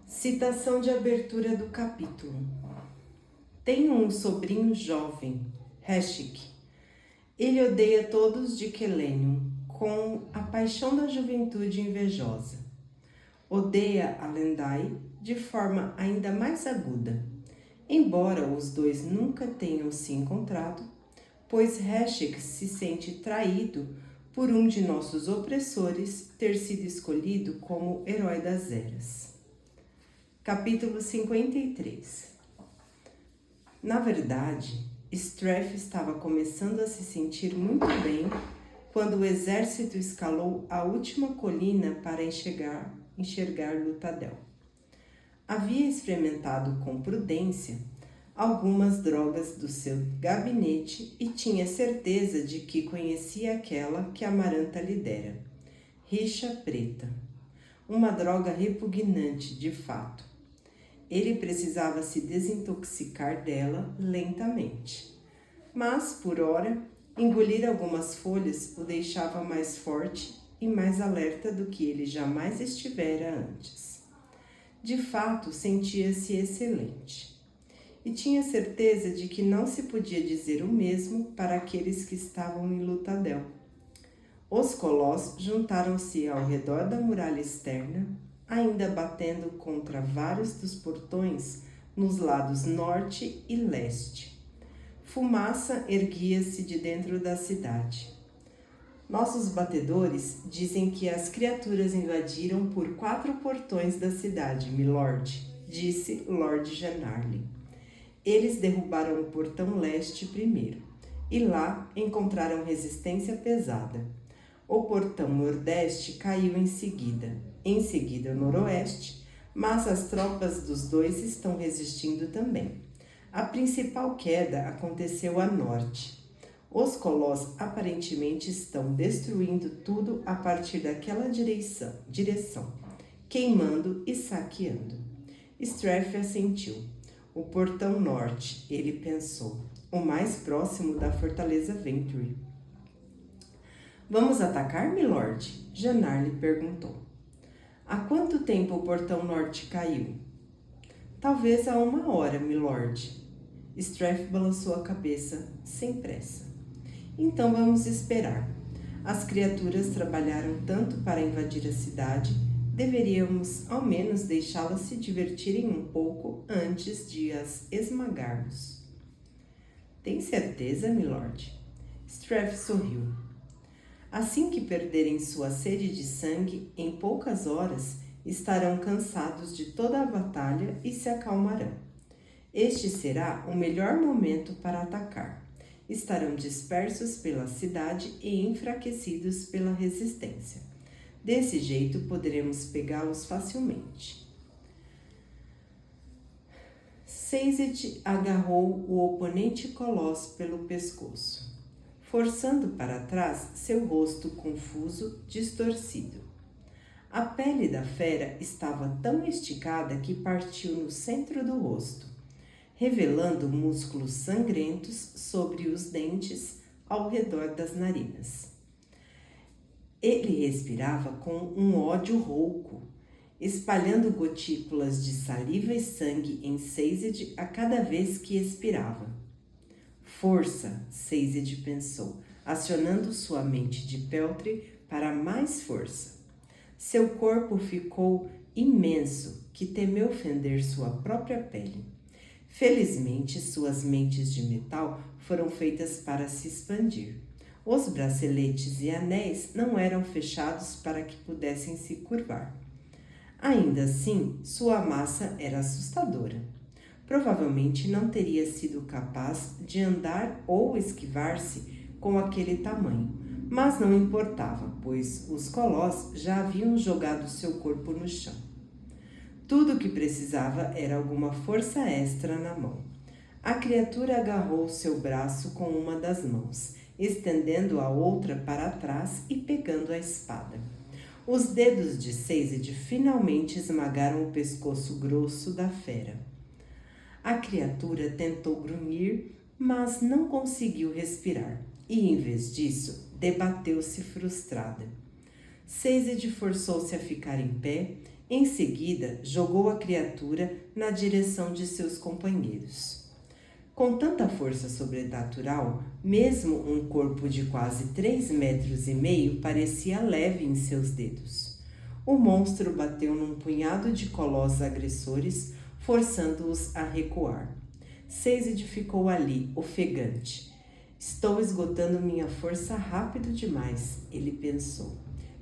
Citação de abertura do capítulo. Tenho um sobrinho jovem, Heshik. Ele odeia todos de Quelenium, com a paixão da juventude invejosa. Odeia Alendai de forma ainda mais aguda, embora os dois nunca tenham se encontrado, pois Heshik se sente traído por um de nossos opressores ter sido escolhido como herói das eras. Capítulo 53. Na verdade, Strath estava começando a se sentir muito bem quando o exército escalou a última colina para enxergar Luthadel. Havia experimentado com prudência algumas drogas do seu gabinete e tinha certeza de que conhecia aquela que Amaranta lhe dera, rixa preta. Uma droga repugnante, de fato. Ele precisava se desintoxicar dela lentamente. Mas, por ora, engolir algumas folhas o deixava mais forte e mais alerta do que ele jamais estivera antes. De fato, sentia-se excelente. E tinha certeza de que não se podia dizer o mesmo para aqueles que estavam em Luthadel. Os Colós juntaram-se ao redor da muralha externa, ainda batendo contra vários dos portões nos lados norte e leste. Fumaça erguia-se de dentro da cidade. Nossos batedores dizem que as criaturas invadiram por 4 portões da cidade, milord, disse Lord Gennarly. Eles derrubaram o portão leste primeiro, e lá encontraram resistência pesada. O portão nordeste caiu em seguida o noroeste, mas as tropas dos dois estão resistindo também. A principal queda aconteceu a norte. Os Colós aparentemente estão destruindo tudo a partir daquela direção, queimando e saqueando. Strath assentiu. O portão norte, ele pensou, o mais próximo da fortaleza Venturi. Vamos atacar, milord? Gennarly perguntou. Há quanto tempo o portão norte caiu? Talvez há 1 hora, milord. Strath balançou a cabeça, sem pressa. Então vamos esperar. As criaturas trabalharam tanto para invadir a cidade, deveríamos ao menos deixá-las se divertirem um pouco antes de as esmagarmos. Tem certeza, milord? Strath sorriu. Assim que perderem sua sede de sangue, em poucas horas estarão cansados de toda a batalha e se acalmarão. Este será o melhor momento para atacar. Estarão dispersos pela cidade e enfraquecidos pela resistência. Desse jeito poderemos pegá-los facilmente. Sazed agarrou o oponente Colosso pelo pescoço, forçando para trás seu rosto confuso, distorcido. A pele da fera estava tão esticada que partiu no centro do rosto, revelando músculos sangrentos sobre os dentes ao redor das narinas. Ele respirava com um ódio rouco, espalhando gotículas de saliva e sangue em Sazed a cada vez que expirava. Força, Sazed pensou, acionando sua mente de peltre para mais força. Seu corpo ficou imenso, que temeu fender sua própria pele. Felizmente, suas mentes de metal foram feitas para se expandir. Os braceletes e anéis não eram fechados para que pudessem se curvar. Ainda assim, sua massa era assustadora. Provavelmente não teria sido capaz de andar ou esquivar-se com aquele tamanho, mas não importava, pois os Colós já haviam jogado seu corpo no chão. Tudo o que precisava era alguma força extra na mão. A criatura agarrou seu braço com uma das mãos, estendendo a outra para trás e pegando a espada. Os dedos de Sazed finalmente esmagaram o pescoço grosso da fera. A criatura tentou grunhir, mas não conseguiu respirar e, em vez disso, debateu-se frustrada. Sazed forçou-se a ficar em pé Em seguida, jogou a criatura na direção de seus companheiros. Com tanta força sobrenatural, mesmo um corpo de quase 3,5 metros parecia leve em seus dedos. O monstro bateu num punhado de colossos agressores, forçando-os a recuar. Sazed ficou ali, ofegante. Estou esgotando minha força rápido demais, ele pensou,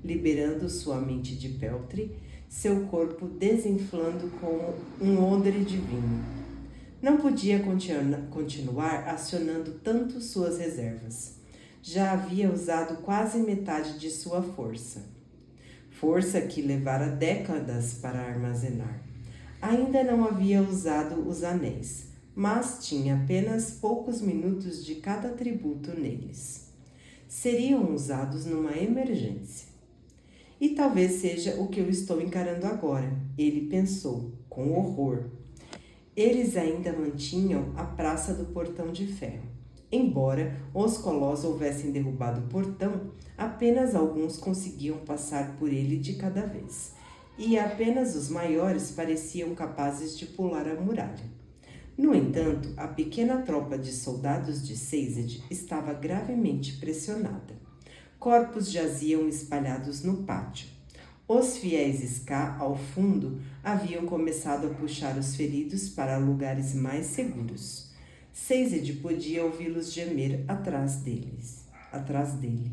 liberando sua mente de peltre, seu corpo desinflando como um odre de vinho. Não podia continuar acionando tanto suas reservas. Já havia usado quase metade de sua força. Força que levara décadas para armazenar. Ainda não havia usado os anéis, mas tinha apenas poucos minutos de cada atributo neles. Seriam usados numa emergência. E talvez seja o que eu estou encarando agora, ele pensou, com horror. Eles ainda mantinham a Praça do Portão de Ferro. Embora os colossos houvessem derrubado o portão, apenas alguns conseguiam passar por ele de cada vez, e apenas os maiores pareciam capazes de pular a muralha. No entanto, a pequena tropa de soldados de Sazed estava gravemente pressionada. Corpos jaziam espalhados no pátio. Os fiéis Ska, ao fundo, haviam começado a puxar os feridos para lugares mais seguros. Sazed podia ouvi-los gemer atrás dele.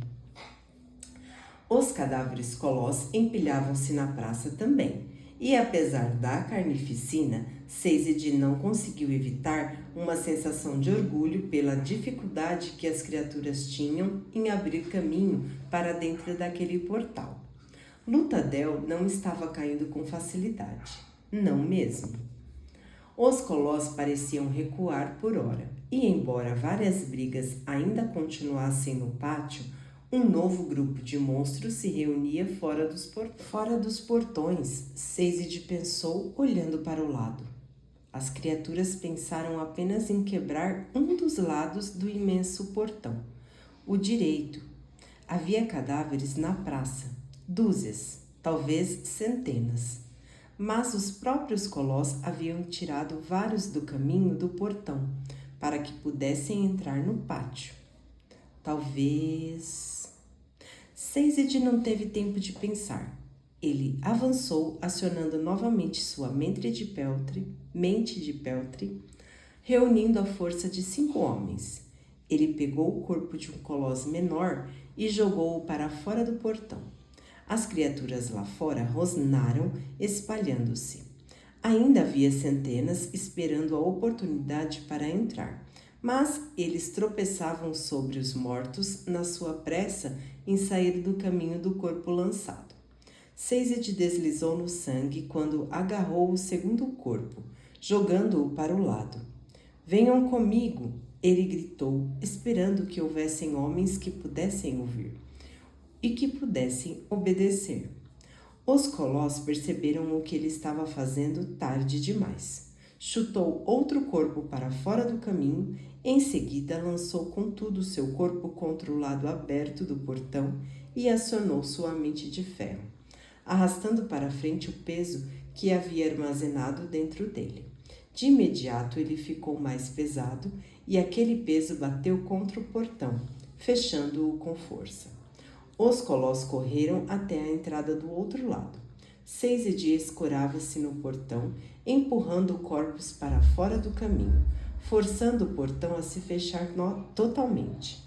Os cadáveres colossos empilhavam-se na praça também, e apesar da carnificina, Sazed não conseguiu evitar uma sensação de orgulho pela dificuldade que as criaturas tinham em abrir caminho para dentro daquele portal. Luthadel não estava caindo com facilidade, não mesmo. Os colossos pareciam recuar por hora, e embora várias brigas ainda continuassem no pátio, um novo grupo de monstros se reunia fora dos portões. Sazed pensou, olhando para o lado. As criaturas pensaram apenas em quebrar um dos lados do imenso portão, o direito. Havia cadáveres na praça. Dúzias, talvez centenas. Mas os próprios colossos haviam tirado vários do caminho do portão, para que pudessem entrar no pátio. Talvez... Sazed não teve tempo de pensar. Ele avançou, acionando novamente sua mente de peltre, reunindo a força de 5 homens. Ele pegou o corpo de um colosso menor e jogou-o para fora do portão. As criaturas lá fora rosnaram, espalhando-se. Ainda havia centenas esperando a oportunidade para entrar, mas eles tropeçavam sobre os mortos na sua pressa em sair do caminho do corpo lançado. Sazed deslizou no sangue quando agarrou o segundo corpo, jogando-o para o lado. "Venham comigo!" ele gritou, esperando que houvessem homens que pudessem ouvir e que pudessem obedecer. Os colossos perceberam o que ele estava fazendo tarde demais. Chutou outro corpo para fora do caminho, em seguida lançou com tudo seu corpo contra o lado aberto do portão e acionou sua mente de ferro, arrastando para frente o peso que havia armazenado dentro dele. De imediato ele ficou mais pesado e aquele peso bateu contra o portão, fechando-o com força. Os colossos correram até a entrada do outro lado. Sazed escorava-se no portão, empurrando corpos para fora do caminho, forçando o portão a se fechar totalmente.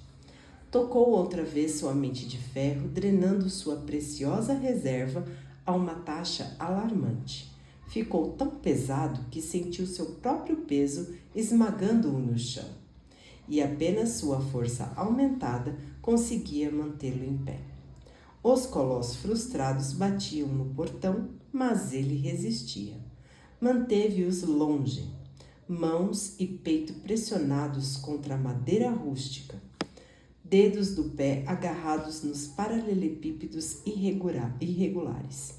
Tocou outra vez sua mente de ferro, drenando sua preciosa reserva a uma taxa alarmante. Ficou tão pesado que sentiu seu próprio peso esmagando-o no chão. E apenas sua força aumentada conseguia mantê-lo em pé. Os colossos frustrados batiam no portão, mas ele resistia. Manteve-os longe, mãos e peito pressionados contra a madeira rústica, dedos do pé agarrados nos paralelepípedos irregulares.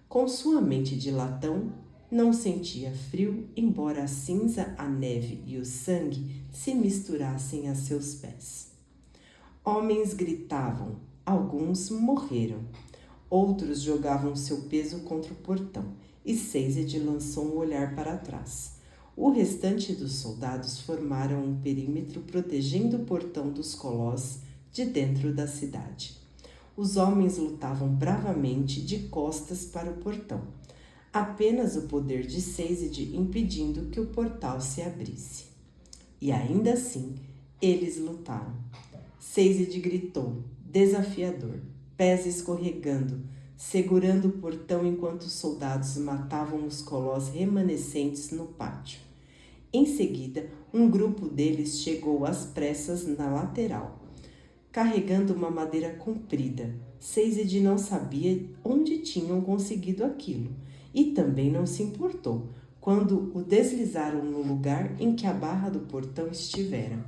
Com sua mente de latão, não sentia frio, embora a cinza, a neve e o sangue se misturassem a seus pés. Homens gritavam, alguns morreram. Outros jogavam seu peso contra o portão, e Sazed lançou um olhar para trás. O restante dos soldados formaram um perímetro protegendo o portão dos colós de dentro da cidade. Os homens lutavam bravamente de costas para o portão. Apenas o poder de Sazed impedindo que o portal se abrisse. E ainda assim, eles lutaram. Sazed gritou, desafiador, pés escorregando, segurando o portão enquanto os soldados matavam os colós remanescentes no pátio. Em seguida, um grupo deles chegou às pressas na lateral, carregando uma madeira comprida. Sazed não sabia onde tinham conseguido aquilo e também não se importou quando o deslizaram no lugar em que a barra do portão estivera.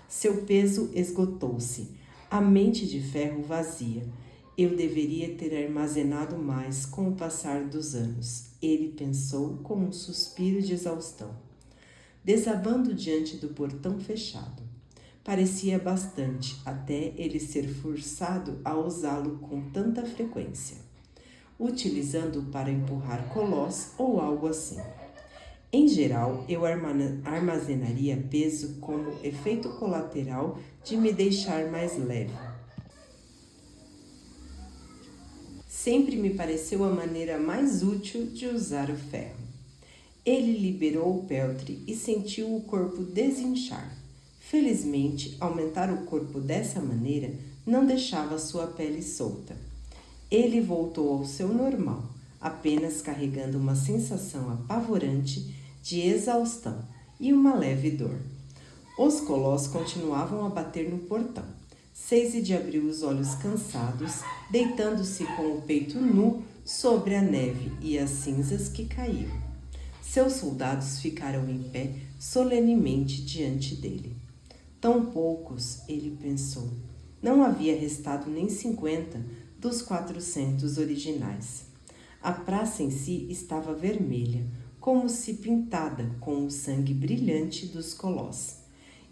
Seu peso esgotou-se, a mente de ferro vazia. Eu deveria ter armazenado mais com o passar dos anos, ele pensou com um suspiro de exaustão, desabando diante do portão fechado. Parecia bastante até ele ser forçado a usá-lo com tanta frequência, utilizando-o para empurrar colós ou algo assim. Em geral, eu armazenaria peso como efeito colateral de me deixar mais leve. Sempre me pareceu a maneira mais útil de usar o ferro. Ele liberou o peltre e sentiu o corpo desinchar. Felizmente, aumentar o corpo dessa maneira não deixava sua pele solta. Ele voltou ao seu normal, apenas carregando uma sensação apavorante de exaustão e uma leve dor. Os colós continuavam a bater no portão. Sazed abriu os olhos cansados, deitando-se com o peito nu sobre a neve e as cinzas que caíam. Seus soldados ficaram em pé solenemente diante dele. Tão poucos, ele pensou. Não havia restado nem 50 dos 400 originais. A praça em si estava vermelha, como se pintada com o sangue brilhante dos colós,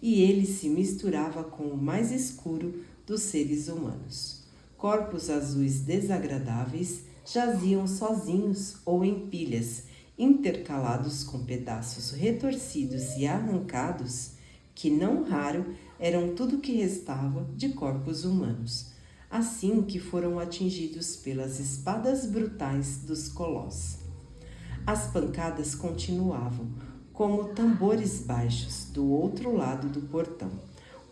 e ele se misturava com o mais escuro dos seres humanos. Corpos azuis desagradáveis jaziam sozinhos ou em pilhas, intercalados com pedaços retorcidos e arrancados, que não raro eram tudo que restava de corpos humanos, assim que foram atingidos pelas espadas brutais dos colós. As pancadas continuavam, como tambores baixos do outro lado do portão.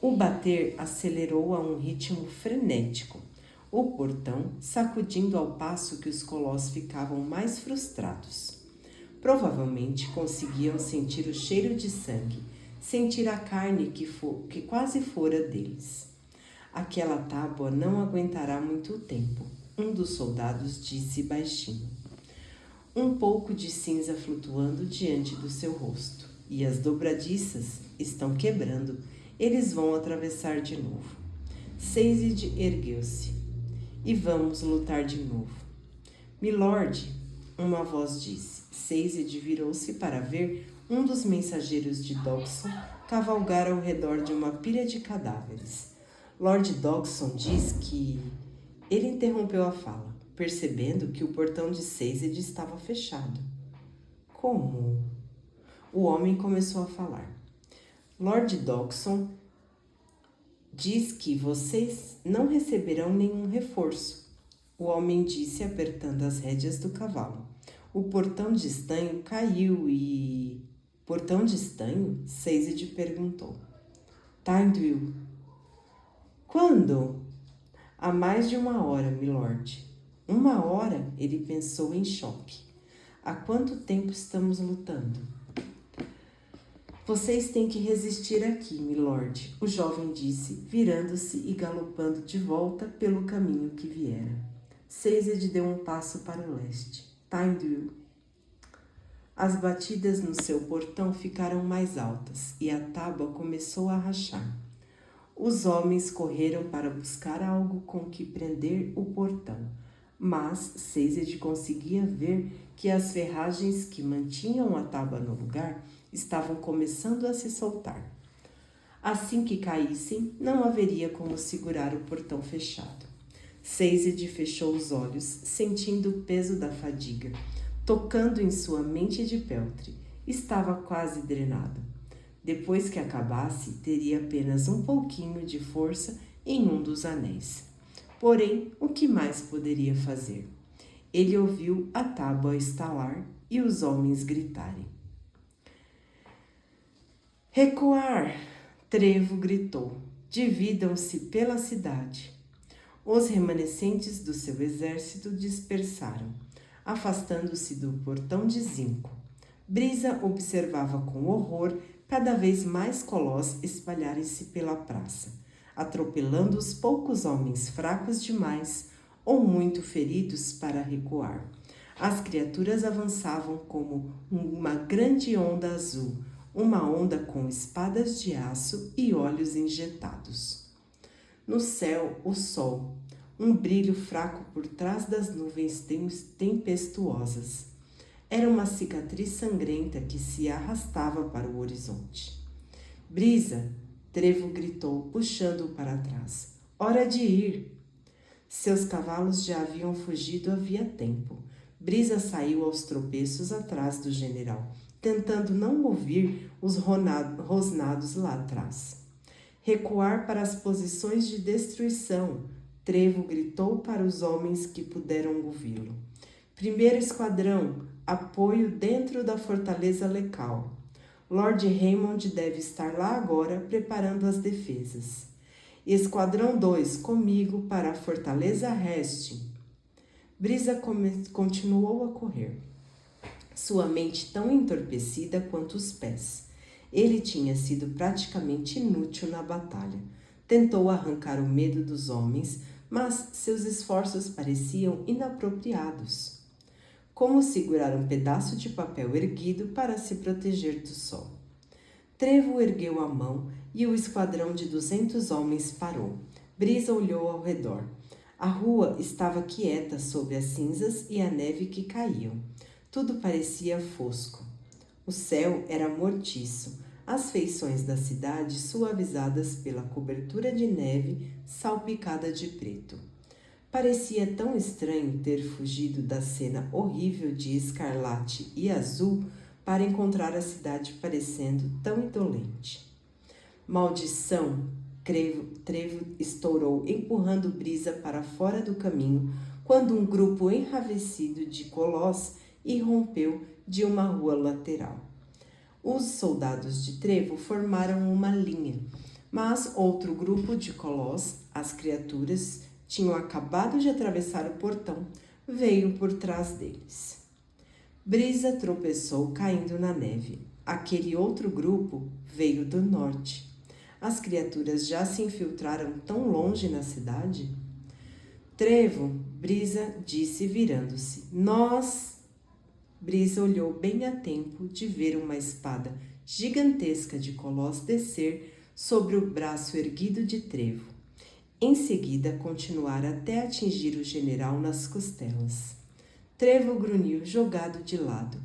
O bater acelerou a um ritmo frenético, o portão sacudindo ao passo que os colós ficavam mais frustrados. Provavelmente conseguiam sentir o cheiro de sangue, sentir a carne que quase fora deles. Aquela tábua não aguentará muito tempo, um dos soldados disse baixinho. Um pouco de cinza flutuando diante do seu rosto. E as dobradiças estão quebrando. Eles vão atravessar de novo. Sazed ergueu-se. E vamos lutar de novo. Milord, uma voz disse. Sazed virou-se para ver um dos mensageiros de Dodgson cavalgar ao redor de uma pilha de cadáveres. Lord Dodgson diz que... Ele interrompeu a fala, percebendo que o portão de Sazed estava fechado. Como? O homem começou a falar. Lord Dodgson diz que vocês não receberão nenhum reforço. O homem disse, apertando as rédeas do cavalo. O portão de estanho caiu e... Portão de estanho? Sazed perguntou. Tynedwill. Quando? Há mais de 1 hora, milord. 1 hora? Ele pensou em choque. Há quanto tempo estamos lutando? Vocês têm que resistir aqui, milord, o jovem disse, virando-se e galopando de volta pelo caminho que viera. Sazed deu um passo para o leste. Tynedwill. As batidas no seu portão ficaram mais altas e a tábua começou a rachar. Os homens correram para buscar algo com que prender o portão, mas Sazed conseguia ver que as ferragens que mantinham a tábua no lugar estavam começando a se soltar. Assim que caíssem, não haveria como segurar o portão fechado. Seized fechou os olhos, sentindo o peso da fadiga, tocando em sua mente de peltre. Estava quase drenado. Depois que acabasse, teria apenas um pouquinho de força em um dos anéis. Porém, o que mais poderia fazer? Ele ouviu a tábua estalar e os homens gritarem. Recuar! Trevo gritou. Dividam-se pela cidade. Os remanescentes do seu exército dispersaram, afastando-se do portão de zinco. Brisa observava com horror cada vez mais colós espalharem-se pela praça, atropelando os poucos homens fracos demais ou muito feridos para recuar. As criaturas avançavam como uma grande onda azul, uma onda com espadas de aço e olhos injetados. No céu, o sol, um brilho fraco por trás das nuvens tempestuosas. Era uma cicatriz sangrenta que se arrastava para o horizonte. Brisa! Trevo gritou, puxando-o para trás. Hora de ir! Seus cavalos já haviam fugido havia tempo. Brisa saiu aos tropeços atrás do general, tentando não ouvir os rosnados lá atrás. Recuar para as posições de destruição! Trevo gritou para os homens que puderam ouvi-lo. Primeiro esquadrão, apoio dentro da fortaleza Lecal. Lord Raymond deve estar lá agora preparando as defesas. Esquadrão 2, comigo para a fortaleza Heste. Brisa continuou a correr, sua mente tão entorpecida quanto os pés. Ele tinha sido praticamente inútil na batalha. Tentou arrancar o medo dos homens, mas seus esforços pareciam inapropriados. Como segurar um pedaço de papel erguido para se proteger do sol. Trevo ergueu a mão e o esquadrão de 200 homens parou. Brisa olhou ao redor. A rua estava quieta sob as cinzas e a neve que caíam. Tudo parecia fosco. O céu era mortiço, as feições da cidade suavizadas pela cobertura de neve salpicada de preto. Parecia tão estranho ter fugido da cena horrível de escarlate e azul para encontrar a cidade parecendo tão indolente. Maldição! Trevo estourou, empurrando Brisa para fora do caminho, quando um grupo enravecido de colós irrompeu de uma rua lateral. Os soldados de Trevo formaram uma linha, mas outro grupo de colós, as criaturas, tinham acabado de atravessar o portão, veio por trás deles. Brisa tropeçou caindo na neve. Aquele outro grupo veio do norte. As criaturas já se infiltraram tão longe na cidade? Trevo, Brisa disse virando-se. Nós... Brisa olhou bem a tempo de ver uma espada gigantesca de colós descer sobre o braço erguido de Trevo. Em seguida, continuar até atingir o general nas costelas. Trevo grunhiu jogado de lado,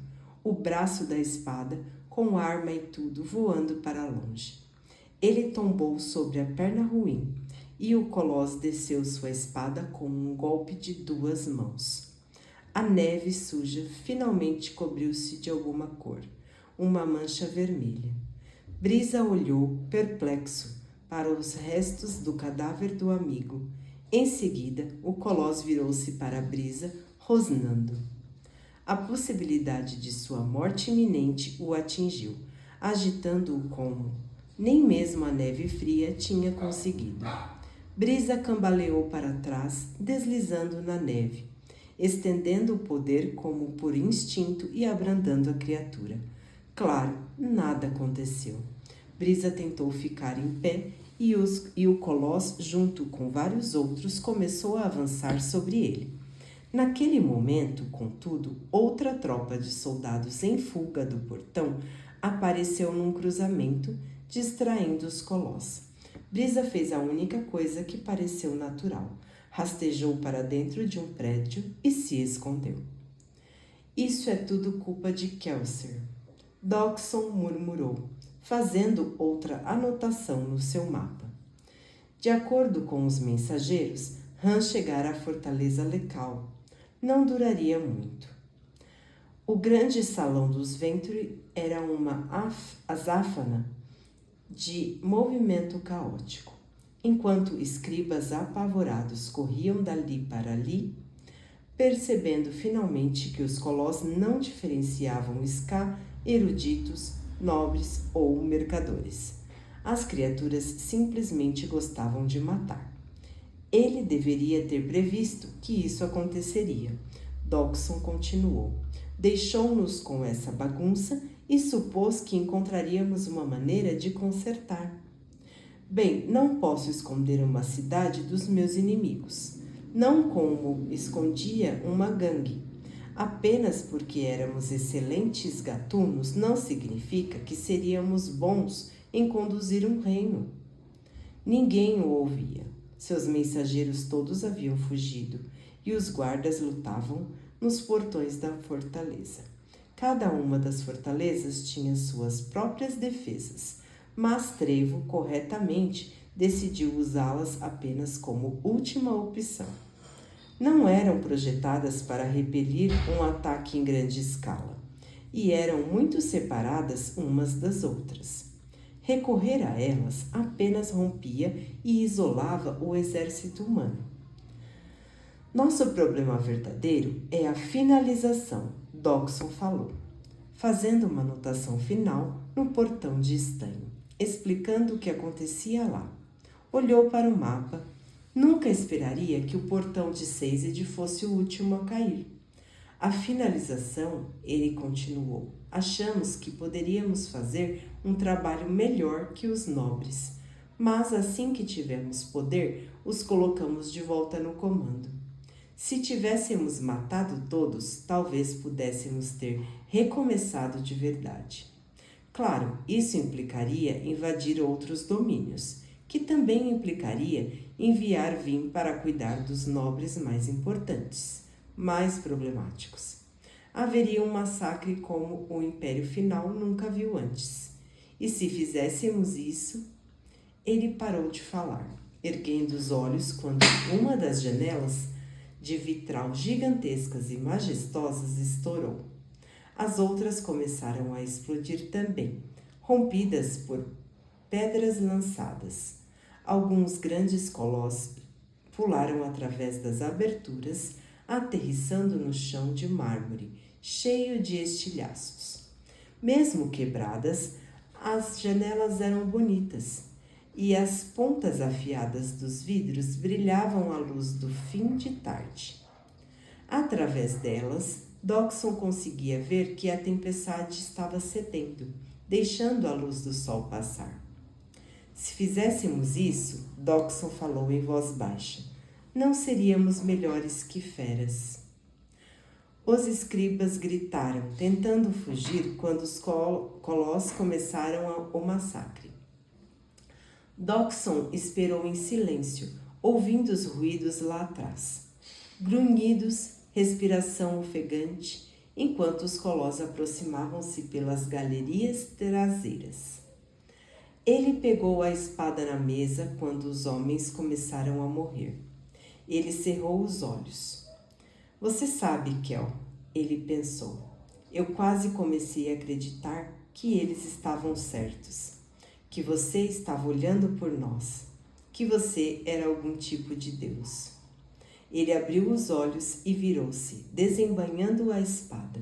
o braço da espada, com arma e tudo, voando para longe. Ele tombou sobre a perna ruim, e o colosso desceu sua espada com um golpe de 2 mãos. A neve suja finalmente cobriu-se de alguma cor, uma mancha vermelha. Brisa olhou, perplexo, para os restos do cadáver do amigo. Em seguida, o colosso virou-se para Brisa, rosnando. A possibilidade de sua morte iminente o atingiu, agitando-o como nem mesmo a neve fria tinha conseguido. Brisa cambaleou para trás, deslizando na neve, estendendo o poder como por instinto e abrandando a criatura. Claro, nada aconteceu. Brisa tentou ficar em pé e o colosso, junto com vários outros, começou a avançar sobre ele. Naquele momento, contudo, outra tropa de soldados em fuga do portão apareceu num cruzamento, distraindo os colossos. Brisa fez a única coisa que pareceu natural. Rastejou para dentro de um prédio e se escondeu. Isso é tudo culpa de Kelsier, Dodgson murmurou, fazendo outra anotação no seu mapa. De acordo com os mensageiros, Han chegara à fortaleza Lecal. Não duraria muito. O grande salão dos Venturi era uma azáfama de movimento caótico. Enquanto escribas apavorados corriam dali para ali, percebendo finalmente que os colós não diferenciavam ska, eruditos, nobres ou mercadores. As criaturas simplesmente gostavam de matar. Ele deveria ter previsto que isso aconteceria. Dodgson continuou. Deixou-nos com essa bagunça e supôs que encontraríamos uma maneira de consertar. Bem, não posso esconder uma cidade dos meus inimigos. Não como escondia uma gangue. Apenas porque éramos excelentes gatunos não significa que seríamos bons em conduzir um reino. Ninguém o ouvia. Seus mensageiros todos haviam fugido e os guardas lutavam nos portões da fortaleza. Cada uma das fortalezas tinha suas próprias defesas, mas Trevo, corretamente, decidiu usá-las apenas como última opção. Não eram projetadas para repelir um ataque em grande escala, e eram muito separadas umas das outras. Recorrer a elas apenas rompia e isolava o exército humano. Nosso problema verdadeiro é a finalização, Dodgson falou, fazendo uma anotação final no portão de estanho, explicando o que acontecia lá. Olhou para o mapa. Nunca esperaria que o portão de Seized fosse o último a cair. A finalização, ele continuou, achamos que poderíamos fazer um trabalho melhor que os nobres, mas assim que tivermos poder, os colocamos de volta no comando. Se tivéssemos matado todos, talvez pudéssemos ter recomeçado de verdade. Claro, isso implicaria invadir outros domínios, que também implicaria enviar Vim para cuidar dos nobres mais importantes, mais problemáticos. Haveria um massacre como o Império Final nunca viu antes. E se fizéssemos isso... Ele parou de falar, erguendo os olhos quando uma das janelas de vitral gigantescas e majestosas estourou. As outras começaram a explodir também, rompidas por pedras lançadas. Alguns grandes colossos pularam através das aberturas, aterrissando no chão de mármore, cheio de estilhaços. Mesmo quebradas, as janelas eram bonitas, e as pontas afiadas dos vidros brilhavam à luz do fim de tarde. Através delas, Dodgson conseguia ver que a tempestade estava cedendo, deixando a luz do sol passar. Se fizéssemos isso, Dodgson falou em voz baixa, não seríamos melhores que feras. Os escribas gritaram, tentando fugir quando os colós começaram o massacre. Dodgson esperou em silêncio, ouvindo os ruídos lá atrás. Grunhidos, respiração ofegante, enquanto os colós aproximavam-se pelas galerias traseiras. Ele pegou a espada na mesa quando os homens começaram a morrer. Ele cerrou os olhos. Você sabe, Kel, ele pensou. Eu quase comecei a acreditar que eles estavam certos, que você estava olhando por nós, que você era algum tipo de Deus. Ele abriu os olhos e virou-se, desembainhando a espada.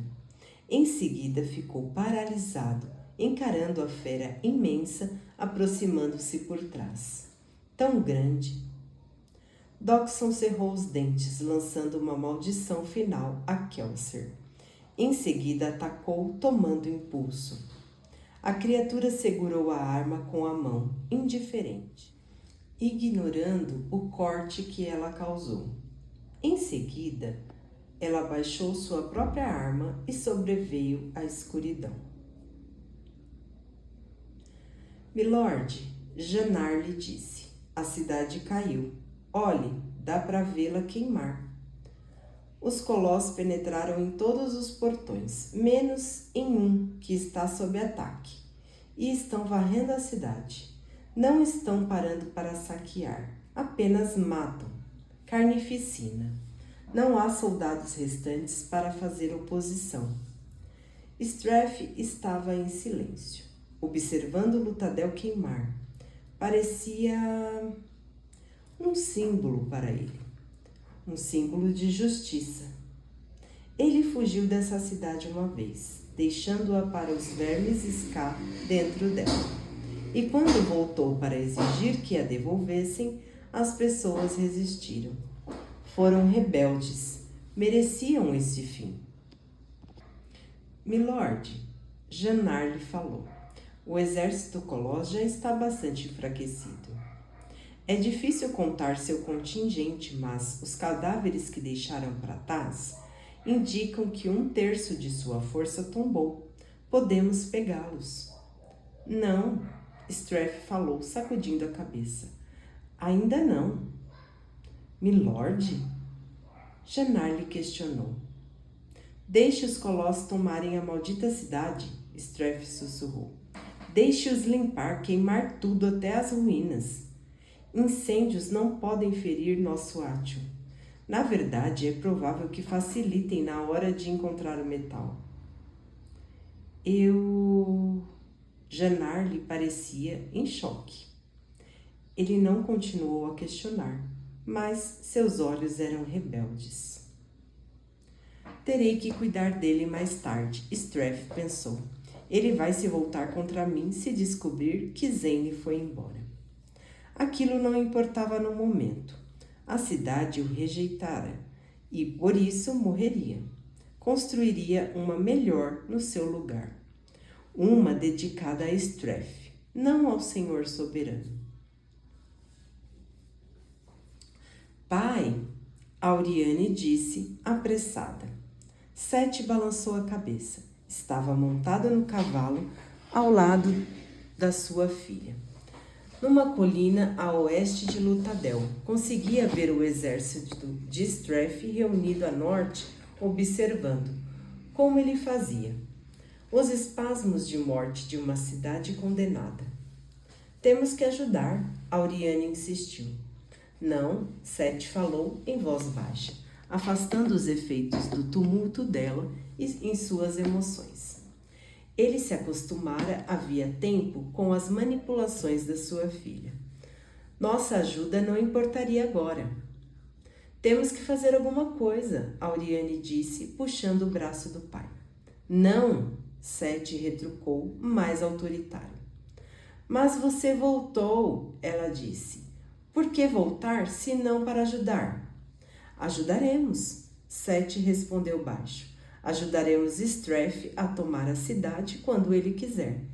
Em seguida ficou paralisado, encarando a fera imensa aproximando-se por trás. Tão grande. Dodgson cerrou os dentes, lançando uma maldição final a Kelsier. Em seguida atacou, tomando impulso. A criatura segurou a arma com a mão, indiferente, ignorando o corte que ela causou. Em seguida, ela abaixou sua própria arma e sobreveio à escuridão. Milord, Janar lhe disse, a cidade caiu. Olhe, dá para vê-la queimar. Os colós penetraram em todos os portões, menos em um que está sob ataque, e estão varrendo a cidade. Não estão parando para saquear, apenas matam. carnificina. Não há soldados restantes para fazer oposição. Straff estava em silêncio, observando o Lutadel queimar. Parecia um símbolo para ele, um símbolo de justiça. Ele fugiu dessa cidade uma vez, deixando-a para os vermes Ska dentro dela. E quando voltou para exigir que a devolvessem, as pessoas resistiram. Foram rebeldes, mereciam esse fim. Milord, Janar lhe falou, o exército Coloss já está bastante enfraquecido. É difícil contar seu contingente, mas os cadáveres que deixaram para trás indicam que 1/3 de sua força tombou. Podemos pegá-los. Não, Straff falou, sacudindo a cabeça. Ainda não. Milord? Janar lhe questionou. Deixe os Coloss tomarem a maldita cidade, Straff sussurrou. Deixe-os limpar, queimar tudo até as ruínas. Incêndios não podem ferir nosso átio. Na verdade, é provável que facilitem na hora de encontrar o metal. Janar lhe parecia em choque. Ele não continuou a questionar, mas seus olhos eram rebeldes. Terei que cuidar dele mais tarde, Straff pensou. Ele vai se voltar contra mim se descobrir que Zane foi embora. Aquilo não importava no momento. A cidade o rejeitara e, por isso, morreria. Construiria uma melhor no seu lugar. Uma dedicada a Straff, não ao Senhor soberano. Pai, Auriane disse, apressada. Sete balançou a cabeça. Estava montada no cavalo ao lado da sua filha. Numa colina a oeste de Lutadel, conseguia ver o exército de Straff reunido a norte, observando como ele fazia. Os espasmos de morte de uma cidade condenada. Temos que ajudar, Auriane insistiu. Não, Sete falou em voz baixa, afastando os efeitos do tumulto dela em suas emoções. Ele se acostumara havia tempo com as manipulações da sua filha. Nossa ajuda não importaria agora. Temos que fazer alguma coisa, Auriane disse, puxando o braço do pai. Não, Sete retrucou, mais autoritário. Mas você voltou, ela disse. Por que voltar, se não para ajudar? Ajudaremos, Sete respondeu baixo. Ajudaremos Straff a tomar a cidade quando ele quiser.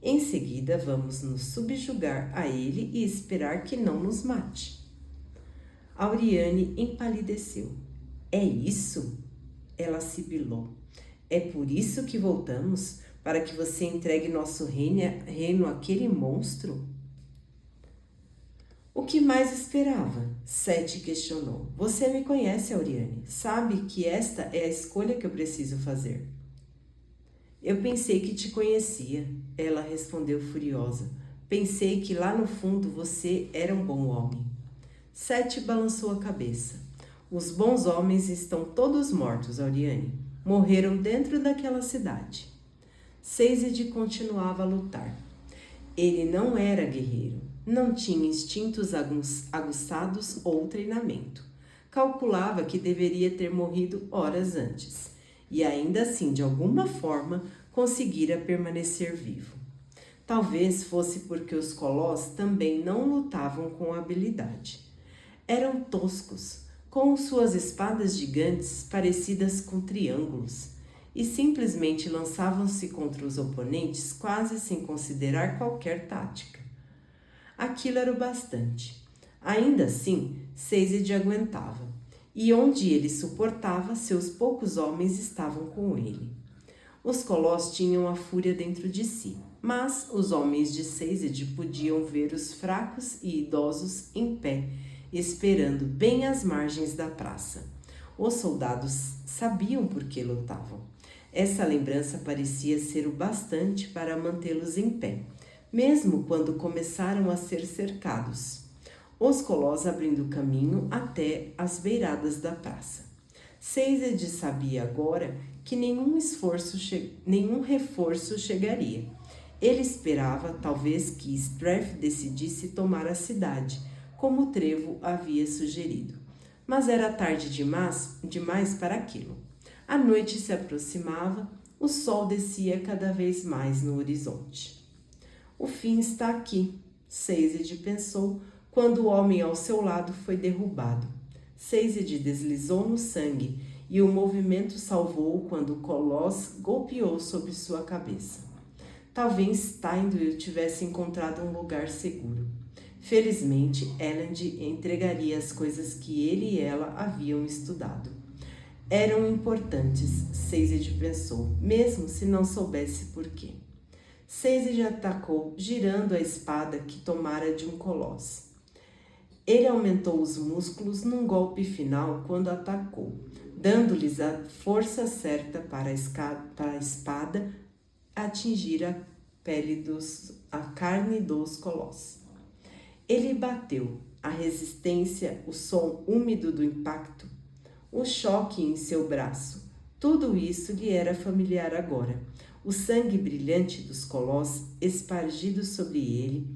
Em seguida, vamos nos subjugar a ele e esperar que não nos mate. Auriane empalideceu. É isso? Ela sibilou. É por isso que voltamos? Para que você entregue nosso reino àquele monstro? O que mais esperava? Sete questionou. Você me conhece, Auriane. Sabe que esta é a escolha que eu preciso fazer. Eu pensei que te conhecia, ela respondeu furiosa. Pensei que lá no fundo você era um bom homem. Sete balançou a cabeça. Os bons homens estão todos mortos, Auriane. Morreram dentro daquela cidade. Seized continuava a lutar. Ele não era guerreiro. Não tinha instintos aguçados ou treinamento. Calculava que deveria ter morrido horas antes. E ainda assim, de alguma forma, conseguira permanecer vivo. Talvez fosse porque os Coloss também não lutavam com habilidade. Eram toscos, com suas espadas gigantes parecidas com triângulos, e simplesmente lançavam-se contra os oponentes quase sem considerar qualquer tática. Aquilo era o bastante. Ainda assim, Seized aguentava, e onde ele suportava, seus poucos homens estavam com ele. Os Coloss tinham a fúria dentro de si, mas os homens de Seized podiam ver os fracos e idosos em pé, esperando bem às margens da praça. Os soldados sabiam por que lutavam. Essa lembrança parecia ser o bastante para mantê-los em pé, mesmo quando começaram a ser cercados. os colossos abrindo caminho até as beiradas da praça. Sazed sabia agora que nenhum reforço chegaria. Ele esperava, talvez, que Strath decidisse tomar a cidade, como o Trevo havia sugerido. Mas era tarde demais para aquilo. A noite se aproximava, o sol descia cada vez mais no horizonte. O fim está aqui, Sazed pensou, quando o homem ao seu lado foi derrubado. Sazed deslizou no sangue e o movimento salvou-o quando o colosso golpeou sobre sua cabeça. Talvez Tynduil tivesse encontrado um lugar seguro. Felizmente, Elend entregaria as coisas que ele e ela haviam estudado. Eram importantes, Sazed pensou, mesmo se não soubesse por quê. Sazed atacou, girando a espada que tomara de um colosso. Ele aumentou os músculos num golpe final quando atacou, dando-lhes a força certa para a espada atingir a carne dos colossos. Ele bateu, a resistência, o som úmido do impacto, o choque em seu braço. Tudo isso lhe era familiar agora. O sangue brilhante dos colossos espargido sobre ele,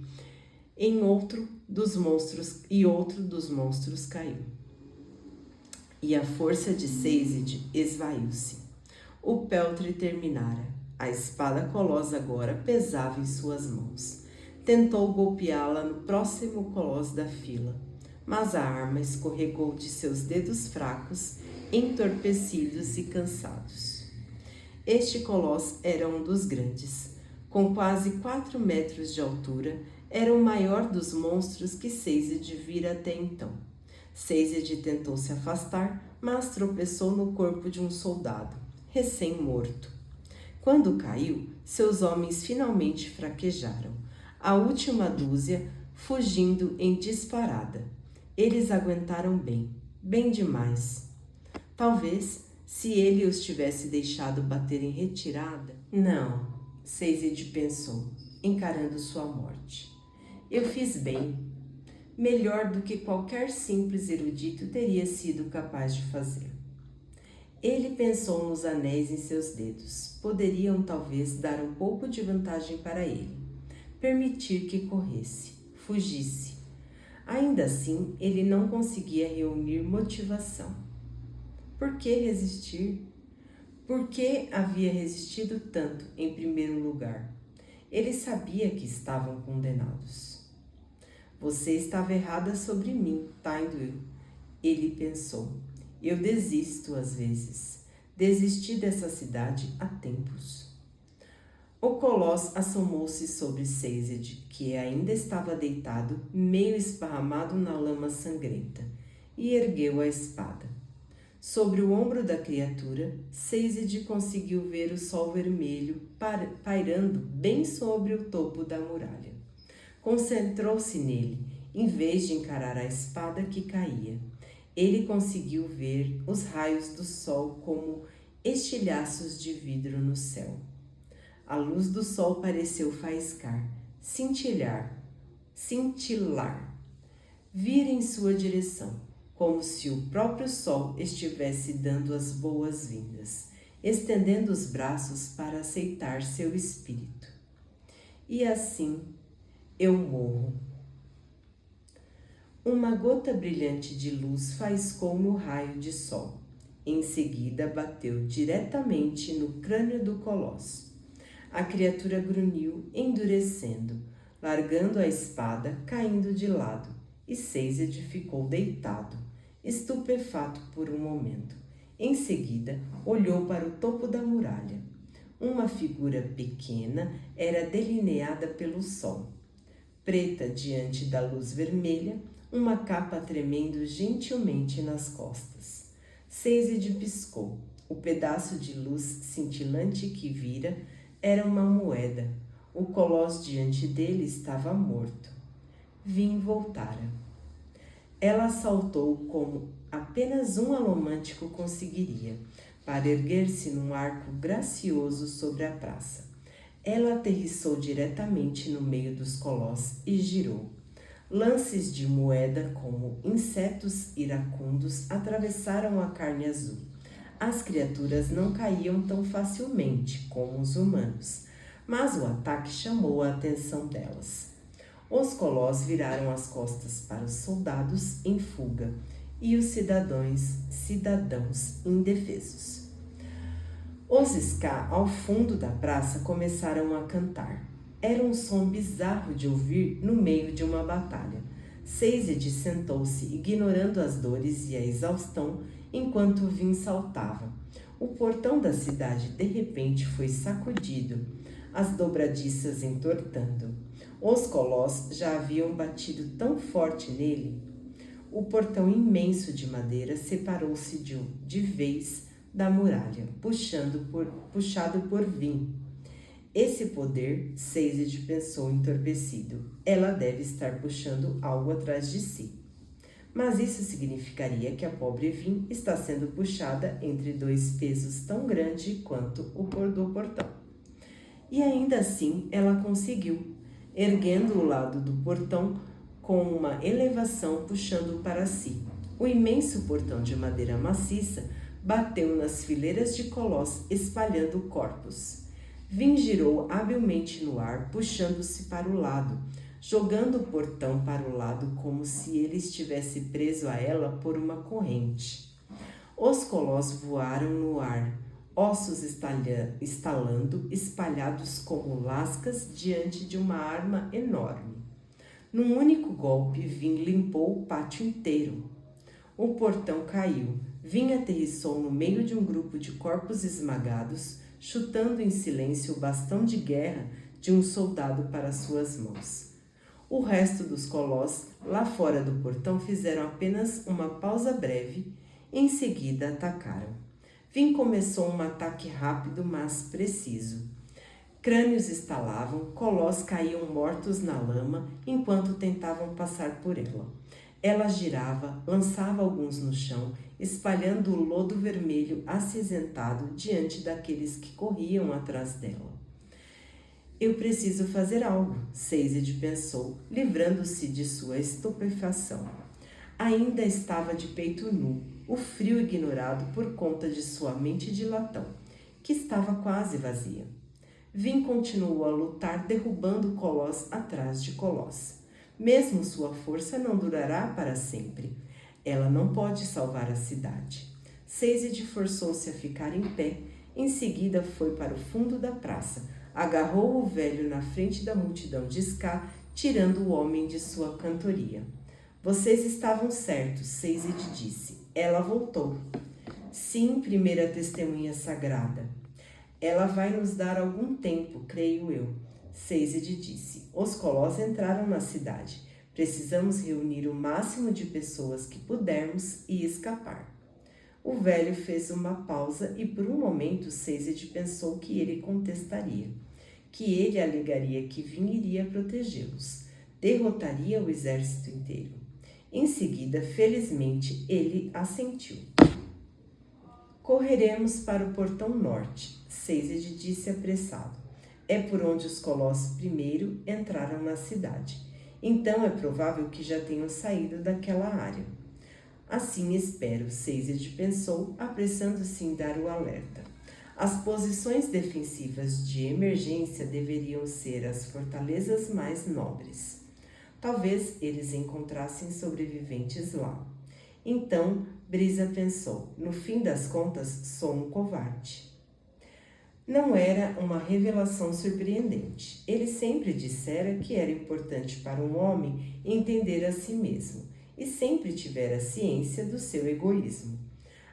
outro dos monstros caiu. E a força de Sazed esvaiu-se. O peltre terminara. A espada colossa agora pesava em suas mãos. Tentou golpeá-la no próximo colosso da fila, mas a arma escorregou de seus dedos fracos, entorpecidos e cansados. Este colosso era um dos grandes. Com quase 4 metros de altura, era o maior dos monstros que Sazed vira até então. Sazed tentou se afastar, mas tropeçou no corpo de um soldado, recém-morto. Quando caiu, seus homens finalmente fraquejaram, a última dúzia fugindo em disparada. Eles aguentaram bem demais. Talvez, se ele os tivesse deixado bater em retirada... Não, Sazed pensou, encarando sua morte. Eu fiz bem, melhor do que qualquer simples erudito teria sido capaz de fazer. Ele pensou nos anéis em seus dedos. Poderiam talvez dar um pouco de vantagem para ele. Permitir que corresse, fugisse. Ainda assim, ele não conseguia reunir motivação. Por que resistir? Por que havia resistido tanto, em primeiro lugar? Ele sabia que estavam condenados. Você estava errada sobre mim, Tynduil, ele pensou. Eu desisto às vezes. Desisti dessa cidade há tempos. O colosso assomou-se sobre Sazed, que ainda estava deitado, meio esparramado na lama sangrenta, e ergueu a espada. Sobre o ombro da criatura, Sazed conseguiu ver o sol vermelho pairando bem sobre o topo da muralha. Concentrou-se nele, em vez de encarar a espada que caía. Ele conseguiu ver os raios do sol como estilhaços de vidro no céu. A luz do sol pareceu faiscar, cintilar, vir em sua direção, como se o próprio sol estivesse dando as boas-vindas, estendendo os braços para aceitar seu espírito. E assim, eu morro. Uma gota brilhante de luz faiscou no raio de sol. Em seguida, bateu diretamente no crânio do colosso. A criatura grunhiu, endurecendo, largando a espada, caindo de lado, e Sazed ficou deitado, estupefato por um momento. Em seguida, olhou para o topo da muralha. Uma figura pequena era delineada pelo sol. Preta diante da luz vermelha, uma capa tremendo gentilmente nas costas. Sazed piscou. O pedaço de luz cintilante que vira era uma moeda. O colosso diante dele estava morto. Vim voltara. Ela saltou como apenas um alomântico conseguiria, para erguer-se num arco gracioso sobre a praça. Ela aterrissou diretamente no meio dos colossos e girou. Lances de moeda como insetos iracundos atravessaram a carne azul. As criaturas não caíam tão facilmente como os humanos, mas o ataque chamou a atenção delas. Os colós viraram as costas para os soldados em fuga e os cidadãos indefesos. Os ska ao fundo da praça começaram a cantar. Era um som bizarro de ouvir no meio de uma batalha. Seized sentou-se, ignorando as dores e a exaustão, enquanto o Vin saltava. O portão da cidade de repente foi sacudido, as dobradiças entortando. Os colós já haviam batido tão forte nele. O portão imenso de madeira separou-se de vez da muralha, puxado por Vin. Esse poder, Seized pensou entorpecido. Ela deve estar puxando algo atrás de si. Mas isso significaria que a pobre Vin está sendo puxada entre dois pesos tão grandes quanto o do portão. E ainda assim ela conseguiu, erguendo o lado do portão com uma elevação puxando para si. O imenso portão de madeira maciça bateu nas fileiras de colós, espalhando corpos. Vin girou habilmente no ar, puxando-se para o lado, jogando o portão para o lado como se ele estivesse preso a ela por uma corrente. Os colós voaram no ar, ossos estalando, espalhados como lascas diante de uma arma enorme. Num único golpe, Vin limpou o pátio inteiro. O portão caiu. Vin aterrissou no meio de um grupo de corpos esmagados, chutando em silêncio o bastão de guerra de um soldado para suas mãos. O resto dos colós, lá fora do portão, fizeram apenas uma pausa breve e em seguida atacaram. Vin começou um ataque rápido, mas preciso. Crânios estalavam, colós caíam mortos na lama enquanto tentavam passar por ela. Ela girava, lançava alguns no chão, espalhando o lodo vermelho acinzentado diante daqueles que corriam atrás dela. Eu preciso fazer algo, Seized pensou, livrando-se de sua estupefação. Ainda estava de peito nu, o frio ignorado por conta de sua mente de latão, que estava quase vazia. Vin continuou a lutar, derrubando colós atrás de colós. Mesmo sua força não durará para sempre. Ela não pode salvar a cidade. Seized forçou-se a ficar em pé. Em seguida foi para o fundo da praça. Agarrou o velho na frente da multidão de ska, tirando o homem de sua cantoria. Vocês estavam certos, Seized disse. Ela voltou. Sim, primeira testemunha sagrada. Ela vai nos dar algum tempo, creio eu. Seized disse. Os colós entraram na cidade. Precisamos reunir o máximo de pessoas que pudermos e escapar. O velho fez uma pausa e por um momento Seized pensou que ele contestaria, que ele alegaria que Vin iria protegê-los, derrotaria o exército inteiro. Em seguida, felizmente, ele assentiu. Correremos para o portão norte, Seized disse apressado. É por onde os colós primeiro entraram na cidade. Então é provável que já tenham saído daquela área. Assim espero, Seized pensou, apressando-se em dar o alerta. As posições defensivas de emergência deveriam ser as fortalezas mais nobres. Talvez eles encontrassem sobreviventes lá. Então, Brisa pensou, no fim das contas, sou um covarde. Não era uma revelação surpreendente. Ele sempre dissera que era importante para um homem entender a si mesmo e sempre tivera ciência do seu egoísmo.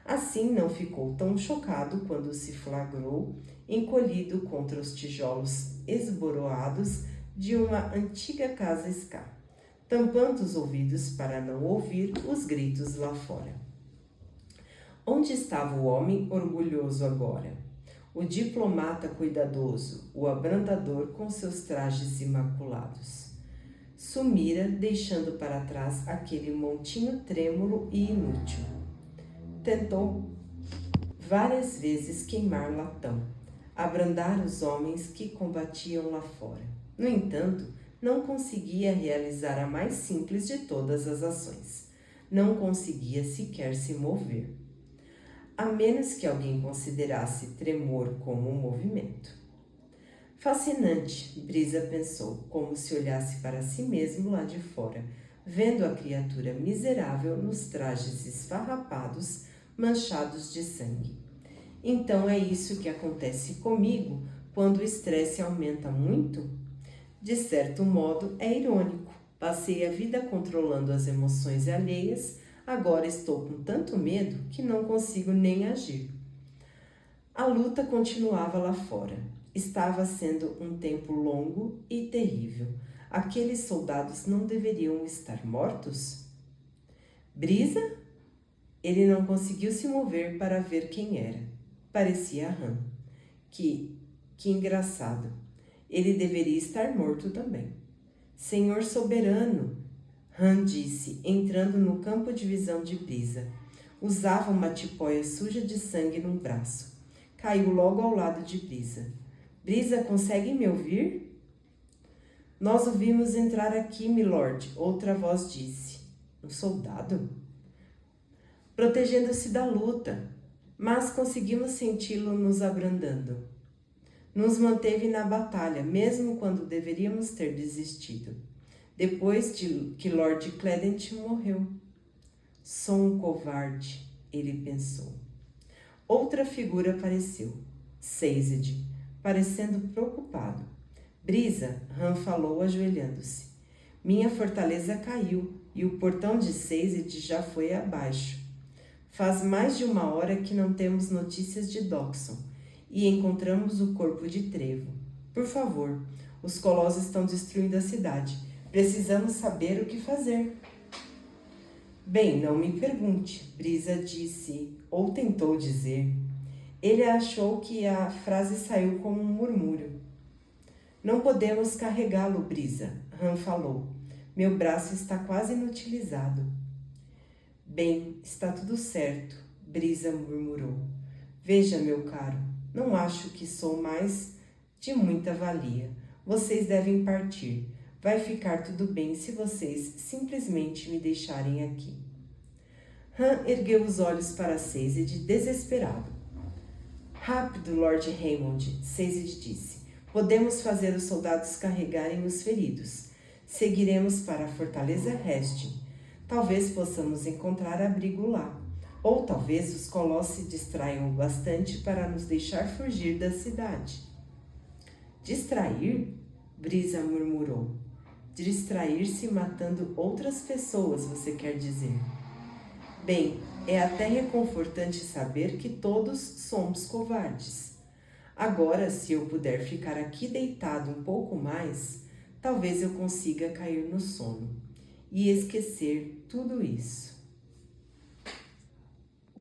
Assim, não ficou tão chocado quando se flagrou encolhido contra os tijolos esboroados de uma antiga casa ska, tampando os ouvidos para não ouvir os gritos lá fora. Onde estava o homem orgulhoso agora? O diplomata cuidadoso, o abrandador com seus trajes imaculados. Sumira, deixando para trás aquele montinho trêmulo e inútil. Tentou várias vezes queimar latão, abrandar os homens que combatiam lá fora. No entanto, não conseguia realizar a mais simples de todas as ações. Não conseguia sequer se mover. A menos que alguém considerasse tremor como um movimento. Fascinante, Brisa pensou, como se olhasse para si mesmo lá de fora, vendo a criatura miserável nos trajes esfarrapados, manchados de sangue. Então é isso que acontece comigo quando o estresse aumenta muito? De certo modo, é irônico. Passei a vida controlando as emoções alheias, agora estou com tanto medo que não consigo nem agir. A luta continuava lá fora. Estava sendo um tempo longo e terrível. Aqueles soldados não deveriam estar mortos? Brisa? Ele não conseguiu se mover para ver quem era. Parecia Han. Que engraçado. Ele deveria estar morto também. Senhor soberano, Han disse, entrando no campo de visão de Brisa. Usava uma tipóia suja de sangue no braço. Caiu logo ao lado de Brisa. Brisa, consegue me ouvir? Nós o vimos entrar aqui, milord, outra voz disse. Um soldado? Protegendo-se da luta, mas conseguimos senti-lo nos abrandando. Nos manteve na batalha, mesmo quando deveríamos ter desistido. Depois de que Lord Cledent morreu. Sou um covarde, ele pensou. Outra figura apareceu. Sazed, parecendo preocupado. Brisa, Han falou ajoelhando-se. Minha fortaleza caiu e o portão de Sazed já foi abaixo. Faz mais de 1 hora que não temos notícias de Dockson e encontramos o corpo de Trevo. Por favor, os colossos estão destruindo a cidade. Precisamos saber o que fazer. Bem, não me pergunte, Brisa disse, ou tentou dizer. Ele achou que a frase saiu como um murmúrio. Não podemos carregá-lo, Brisa, Han falou. Meu braço está quase inutilizado. Bem, está tudo certo, Brisa murmurou. Veja, meu caro, não acho que sou mais de muita valia. Vocês devem partir. Vai ficar tudo bem se vocês simplesmente me deixarem aqui. Han ergueu os olhos para Sazed, desesperado. Rápido, Lord Raymond, Sazed disse. Podemos fazer os soldados carregarem os feridos. Seguiremos para a Fortaleza Hestin. Talvez possamos encontrar abrigo lá. Ou talvez os colossos se distraiam o bastante para nos deixar fugir da cidade. Distrair? Brisa murmurou. Distrair-se matando outras pessoas, você quer dizer? Bem, é até reconfortante saber que todos somos covardes. Agora, se eu puder ficar aqui deitado um pouco mais, talvez eu consiga cair no sono e esquecer tudo isso.